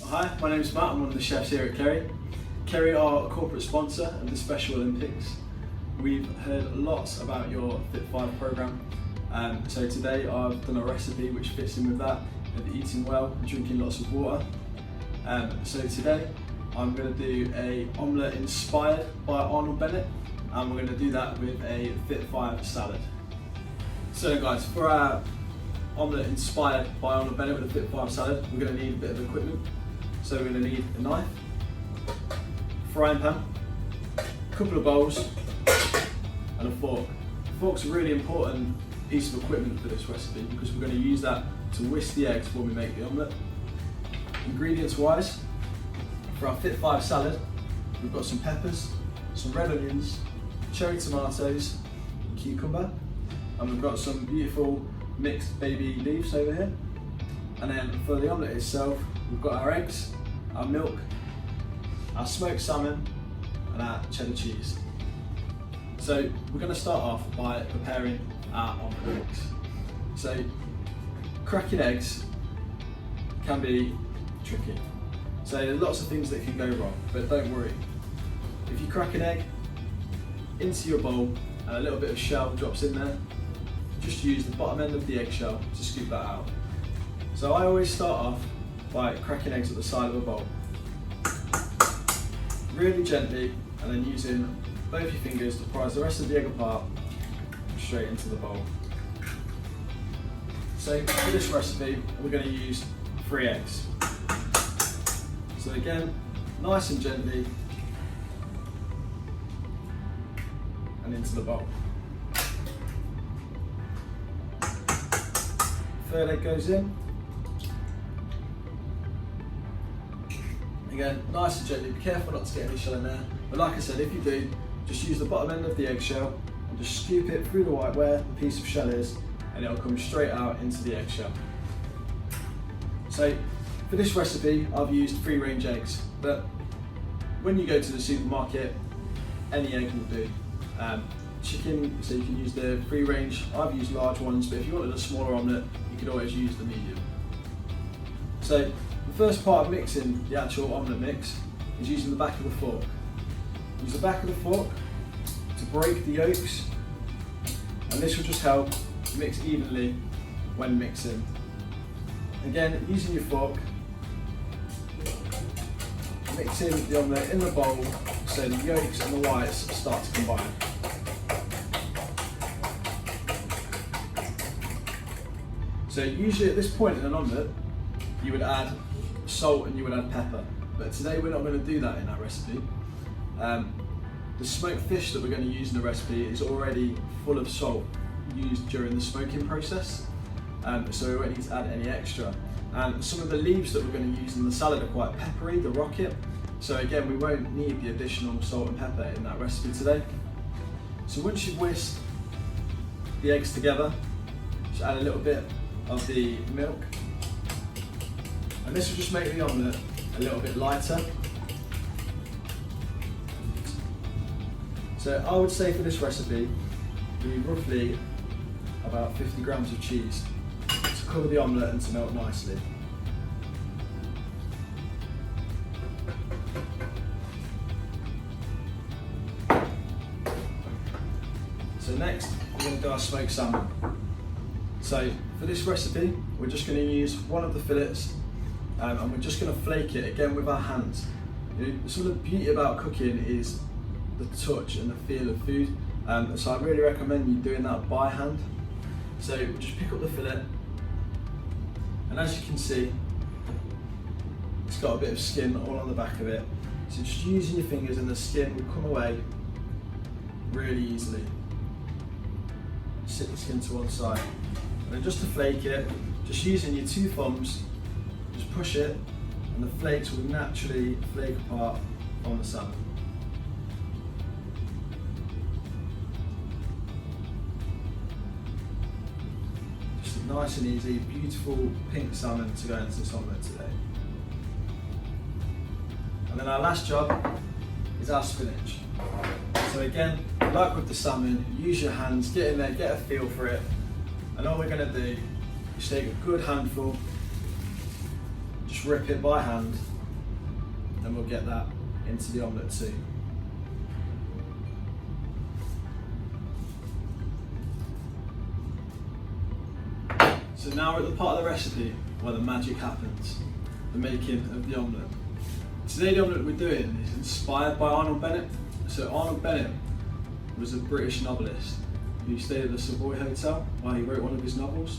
Hi, my name is Matt. I'm one of the chefs here at Kerry. Kerry are a corporate sponsor of the Special Olympics. We've heard lots about your Fit 5 programme. So today I've done a recipe which fits in with that, of eating well, drinking lots of water. So today I'm going to do a omelette inspired by Arnold Bennett, and we're going to do that with a Fit 5 salad. So guys, for our omelette inspired by Arnold Bennett with a Fit 5 salad, we're going to need a bit of equipment. So we're going to need a knife, frying pan, a couple of bowls, and a fork. The fork's a really important piece of equipment for this recipe because we're going to use that to whisk the eggs when we make the omelette. Ingredients wise, for our Fit 5 salad, we've got some peppers, some red onions, cherry tomatoes, cucumber, and we've got some beautiful mixed baby leaves over here. And then for the omelette itself, we've got our eggs, our milk, our smoked salmon, and our cheddar cheese. So we're going to start off by preparing our omelette mix. So cracking eggs can be tricky. So there's lots of things that can go wrong, but don't worry. If you crack an egg into your bowl and a little bit of shell drops in there, just use the bottom end of the eggshell to scoop that out. So I always start off by cracking eggs at the side of a bowl, really gently, and then using both your fingers to prise the rest of the egg apart straight into the bowl. So for this recipe, we're going to use 3 eggs. So again, nice and gently, and into the bowl. Third egg goes in. Again, nice and gently, be careful not to get any shell in there. But like I said, if you do, just use the bottom end of the eggshell and just scoop it through the white where the piece of shell is, and it'll come straight out into the eggshell. So for this recipe, I've used free range eggs, but when you go to the supermarket, any egg will do. Chicken, so you can use the free range. I've used large ones, but if you wanted a smaller omelette, you could always use the medium. So the first part of mixing the actual omelette mix is using the back of the fork. Use the back of the fork to break the yolks, and this will just help mix evenly when mixing. Again, using your fork, mixing the omelette in the bowl so the yolks and the whites start to combine. So usually at this point in an omelette, you would add salt and you would add pepper, but today we're not going to do that in our recipe. The smoked fish that we're going to use in the recipe is already full of salt used during the smoking process, so we won't need to add any extra. And some of the leaves that we're going to use in the salad are quite peppery, the rocket, so again we won't need the additional salt and pepper in that recipe today. So once you've whisked the eggs together, just add a little bit of the milk, and this will just make the omelette a little bit lighter. So I would say for this recipe, we need roughly about 50 grams of cheese to cover the omelette and to melt nicely. So next, we're going to do our smoked salmon. So for this recipe, we're just going to use one of the fillets, and we're just going to flake it again with our hands. You know, some of the beauty about cooking is the touch and the feel of food, so I really recommend you doing that by hand. So we'll just pick up the fillet, and as you can see, it's got a bit of skin all on the back of it. So just using your fingers and the skin will come away really easily. Sit the skin to one side. And then just to flake it, just using your 2 thumbs, just push it, and the flakes will naturally flake apart on the salmon. Just a nice and easy, beautiful pink salmon to go into this omelette today. And then our last job is our spinach. So again, like with the salmon, use your hands, get in there, get a feel for it. And all we're going to do is take a good handful, just rip it by hand, then we'll get that into the omelette too. So now we're at the part of the recipe where the magic happens, the making of the omelette. Today the omelette we're doing is inspired by Arnold Bennett. So Arnold Bennett was a British novelist who stayed at the Savoy Hotel while he wrote one of his novels.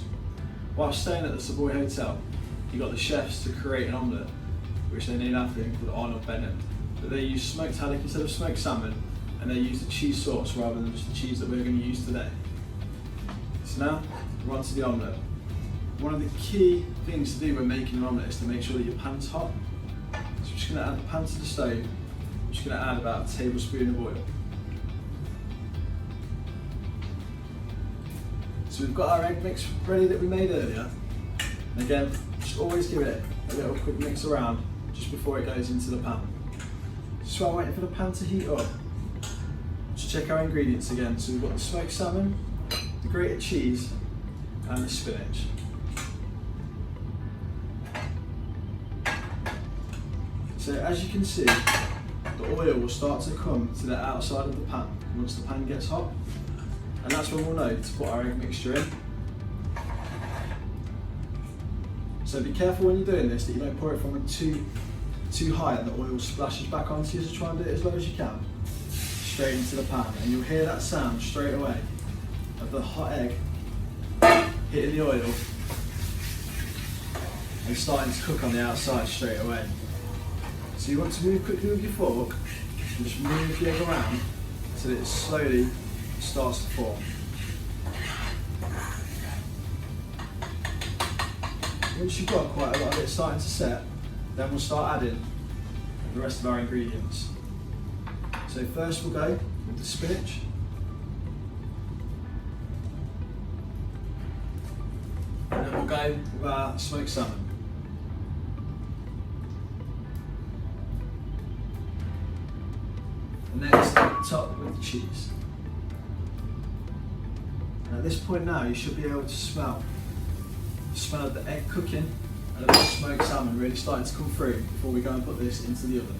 While staying at the Savoy Hotel, he got the chefs to create an omelette, which they named after him, called Arnold Bennett. But they used smoked haddock instead of smoked salmon, and they used a cheese sauce rather than just the cheese that we're going to use today. So now we're on to the omelette. One of the key things to do when making an omelette is to make sure that your pan's hot. So we're just going to add the pan to the stove. I'm just going to add about a tablespoon of oil. So we've got our egg mix ready that we made earlier. And again, just always give it a little quick mix around just before it goes into the pan. Just while waiting for the pan to heat up, just check our ingredients again. So we've got the smoked salmon, the grated cheese, and the spinach. So as you can see, the oil will start to come to the outside of the pan once the pan gets hot. And that's when we'll know to put our egg mixture in. So be careful when you're doing this that you don't pour it from too high and the oil splashes back onto you, so try and do it as low as you can. Straight into the pan, and you'll hear that sound straight away of the hot egg hitting the oil and starting to cook on the outside straight away. So you want to move quickly with your fork and just move the egg around so that it slowly starts to form. Once you've got quite a lot of it starting to set, then we'll start adding the rest of our ingredients. So first we'll go with the spinach. And then we'll go with our smoked salmon. And next, top with the cheese. And at this point now, you should be able to smell the smell of the egg cooking and the smoked salmon really starting to come through before we go and put this into the oven.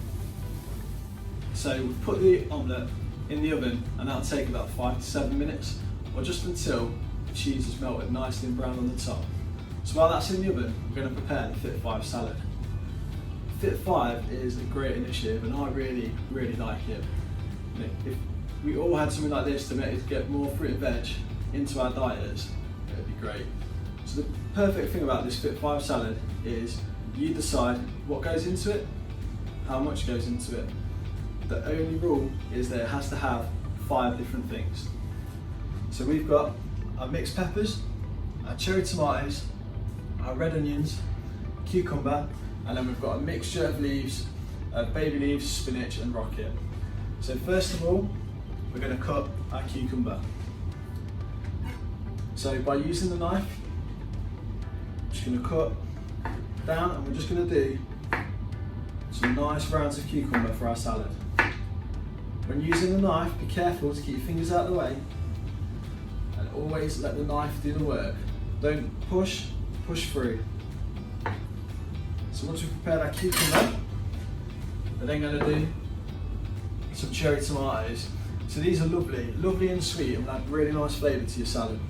So we've put the omelette in the oven, and that'll take about 5 to 7 minutes, or just until the cheese is melted nicely and brown on the top. So while that's in the oven, we're going to prepare the Fit 5 salad. Fit 5 is a great initiative, and I really like it. If we all had something like this to get more fruit and veg into our diets, it would be great. So the perfect thing about this Fit 5 salad is you decide what goes into it, how much goes into it. The only rule is that it has to have 5 different things. So we've got our mixed peppers, our cherry tomatoes, our red onions, cucumber, and then we've got a mixture of leaves, baby leaves, spinach and rocket. So first of all, we're going to cut our cucumber. So by using the knife, I'm just going to cut down, and we're just going to do some nice rounds of cucumber for our salad. When using the knife, be careful to keep your fingers out of the way, and always let the knife do the work. Don't push through. So once we've prepared our cucumber, we're then going to do some cherry tomatoes. So these are lovely and sweet, and will add really nice flavour to your salad.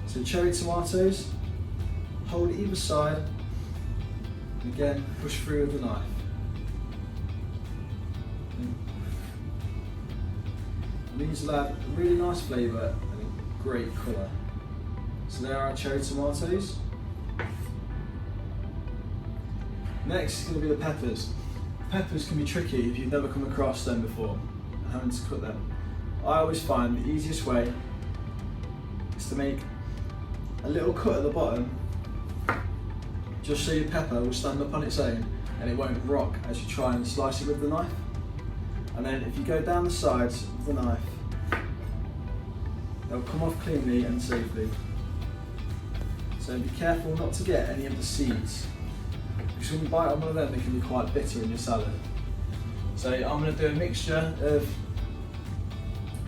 So cherry tomatoes, hold either side, and again push through with the knife. And these will add a really nice flavour and a great colour. So there are our cherry tomatoes. Next is going to be the peppers. Peppers can be tricky if you've never come across them before, having to cut them. I always find the easiest way is to make a little cut at the bottom, just so your pepper will stand up on its own and it won't rock as you try and slice it with the knife. And then if you go down the sides with the knife, they'll come off cleanly and safely. So be careful not to get any of the seeds, because when you bite on one of them, they can be quite bitter in your salad. So I'm going to do a mixture of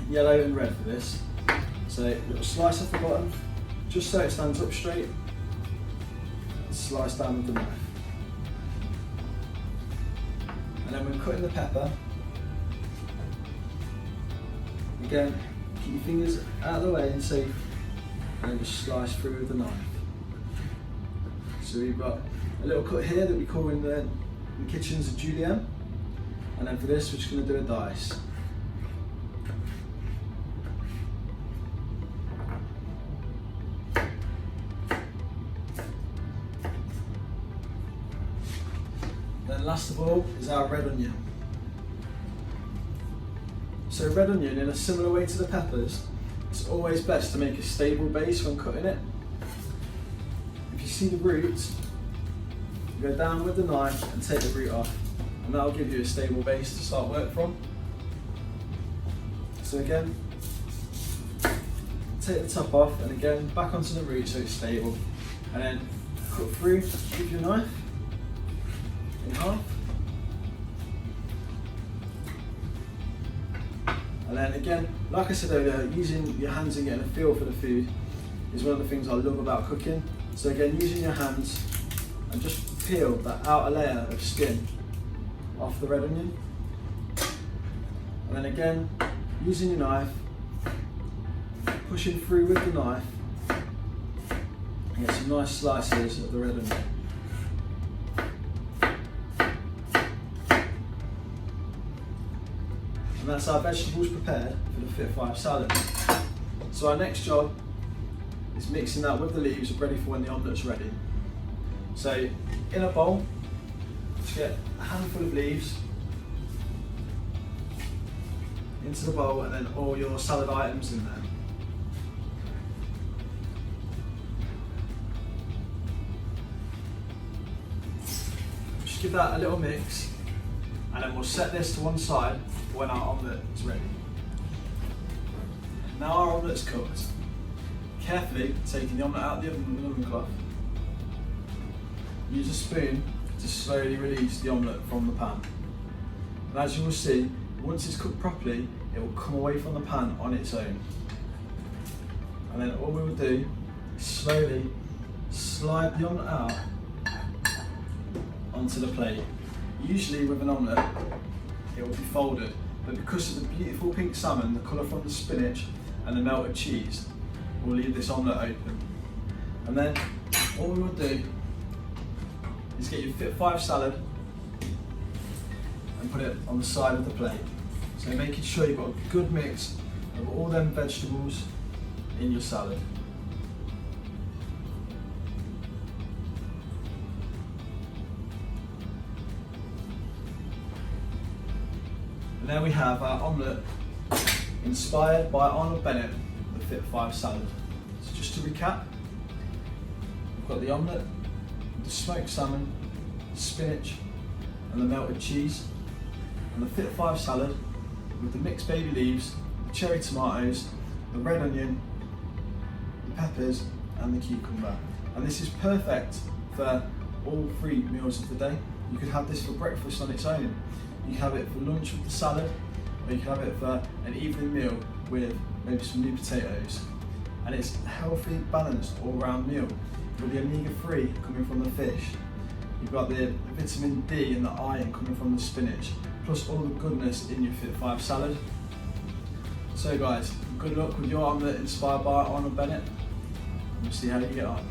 yellow and red for this. So a little slice off the bottom, just so it stands up straight, and slice down with the knife. And then we're cutting the pepper. Again, keep your fingers out of the way and safe, and then just slice through with the knife. So we've got a little cut here that we call in the kitchens a julienne, and then for this we're just going to do a dice. Then last of all is our red onion. So red onion, in a similar way to the peppers, it's always best to make a stable base when cutting it. If you see the roots, you go down with the knife and take the root off, and that'll give you a stable base to start work from. So again, take the top off, and again back onto the root so it's stable, and then cut through with your knife in half. And then again, like I said earlier, using your hands and getting a feel for the food is one of the things I love about cooking. So again, using your hands and just peel that outer layer of skin off the red onion. And then again, using your knife, pushing through with the knife, and get some nice slices of the red onion. And that's our vegetables prepared for the Fit 5 salad. So our next job is mixing that with the leaves, ready for when the omelette's ready. So in a bowl, just get a handful of leaves into the bowl, and then all your salad items in there. Just give that a little mix, and then we'll set this to one side for when our omelette is ready. Now our omelette's cooked. Carefully taking the omelette out of the oven with an oven cloth. Use a spoon to slowly release the omelette from the pan. And as you will see, once it's cooked properly, it will come away from the pan on its own. And then all we will do is slowly slide the omelette out onto the plate. Usually with an omelette, it will be folded, but because of the beautiful pink salmon, the colour from the spinach and the melted cheese, we'll leave this omelette open. And then all we will do is get your Fit 5 salad and put it on the side of the plate. So making sure you've got a good mix of all them vegetables in your salad. And there we have our omelette inspired by Arnold Bennett, the Fit 5 salad. So just to recap, we've got the omelette, the smoked salmon, the spinach and the melted cheese, and the Fit 5 salad with the mixed baby leaves, the cherry tomatoes, the red onion, the peppers and the cucumber. And this is perfect for all 3 meals of the day. You could have this for breakfast on its own. You can have it for lunch with the salad, or you can have it for an evening meal with maybe some new potatoes. And it's a healthy, balanced, all-round meal with the omega-3 coming from the fish. You've got the vitamin D and the iron coming from the spinach, plus all the goodness in your Fit 5 salad. So guys, good luck with your omelette inspired by Arnold Bennett. We'll see how you get on.